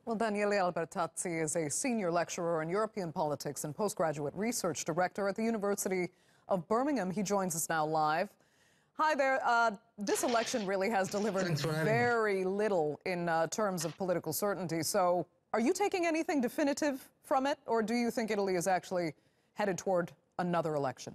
Well, Daniele Albertazzi is a senior lecturer in European politics and postgraduate research director at the University of Birmingham. He joins us now live. Hi there. This election really has delivered very little in terms of political certainty. So are you taking anything definitive from it, or do you think Italy is actually headed toward another election?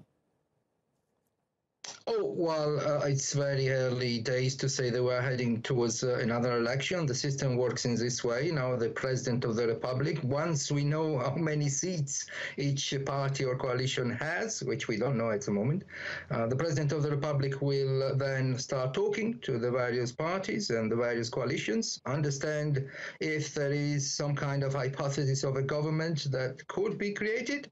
Oh, well, it's very early days to say that we're heading towards another election. The system works in this way. Now, the President of the Republic, once we know how many seats each party or coalition has, which we don't know at the moment, the President of the Republic will then start talking to the various parties and the various coalitions, understand if there is some kind of hypothesis of a government that could be created,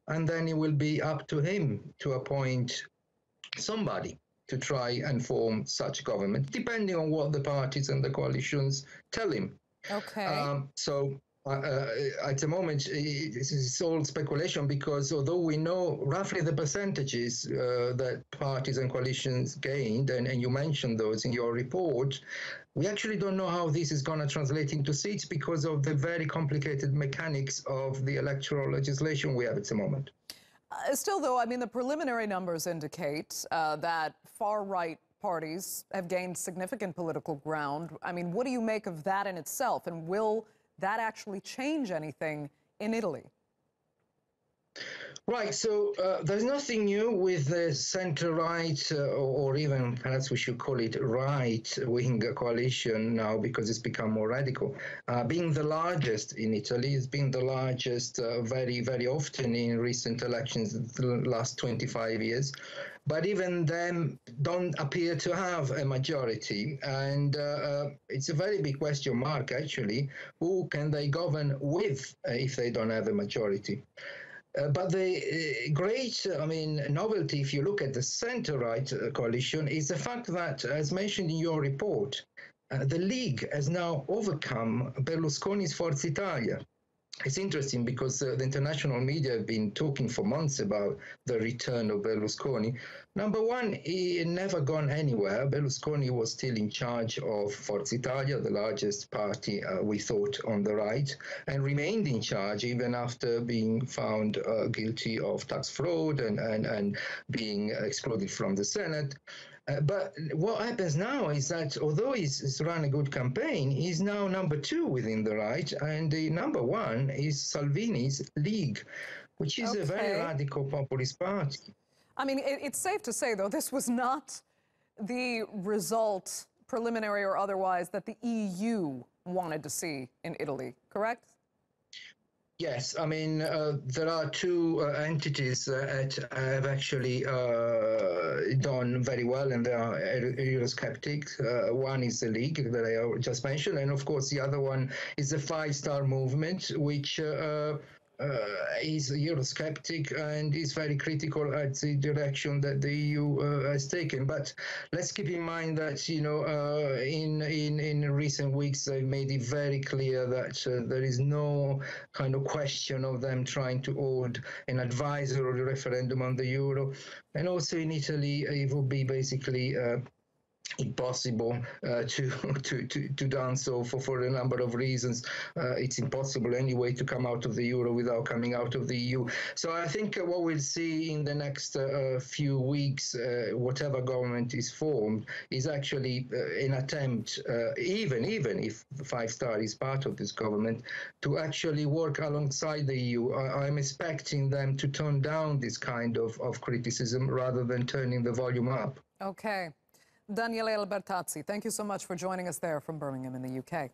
and then it will be up to him to appoint somebody to try and form such government, depending on what the parties and the coalitions tell him. Okay. At the moment, this is all speculation, because although we know roughly the percentages that parties and coalitions gained, and you mentioned those in your report, we actually don't know how this is going to translate into seats because of the very complicated mechanics of the electoral legislation we have at the moment. Still, though, I mean, the preliminary numbers indicate that far-right parties have gained significant political ground. I mean, what do you make of that in itself? And will that actually change anything in Italy? Right, so there's nothing new with the center-right, or even perhaps we should call it right-wing coalition now, because it's become more radical. Being the largest in Italy, it's been the largest very, very often in recent elections the last 25 years. But even them don't appear to have a majority. And it's a very big question mark, actually. Who can they govern with if they don't have a majority? But the great, novelty, if you look at the center-right coalition, is the fact that, as mentioned in your report, the League has now overcome Berlusconi's Forza Italia. It's interesting because the international media have been talking for months about the return of Berlusconi. Number one, he had never gone anywhere. Berlusconi was still in charge of Forza Italia, the largest party, we thought, on the right, and remained in charge even after being found guilty of tax fraud and being excluded from the Senate. But what happens now is that although he's run a good campaign, he's now number two within the right, and the number one is Salvini's League, which is a very radical populist party. I mean, it's safe to say, though, this was not the result, preliminary or otherwise, that the EU wanted to see in Italy, correct? Yes, I mean, there are two entities that have actually done very well, and they are Eurosceptic. One is the League that I just mentioned, and of course the other one is the Five-Star Movement, which is Eurosceptic and is very critical at the direction that the EU has taken. But let's keep in mind that, you know, in recent weeks, they've made it very clear that there is no kind of question of them trying to hold an advisory referendum on the euro. And also in Italy, it will be basically impossible to done so for a number of reasons. It's impossible anyway to come out of the euro without coming out of the EU. So I think what we'll see in the next few weeks, whatever government is formed, is actually an attempt, even if the Five Star is part of this government, to actually work alongside the EU. I'm expecting them to tone down this kind of criticism rather than turning the volume up. Okay. Daniele Albertazzi, thank you so much for joining us there from Birmingham in the UK.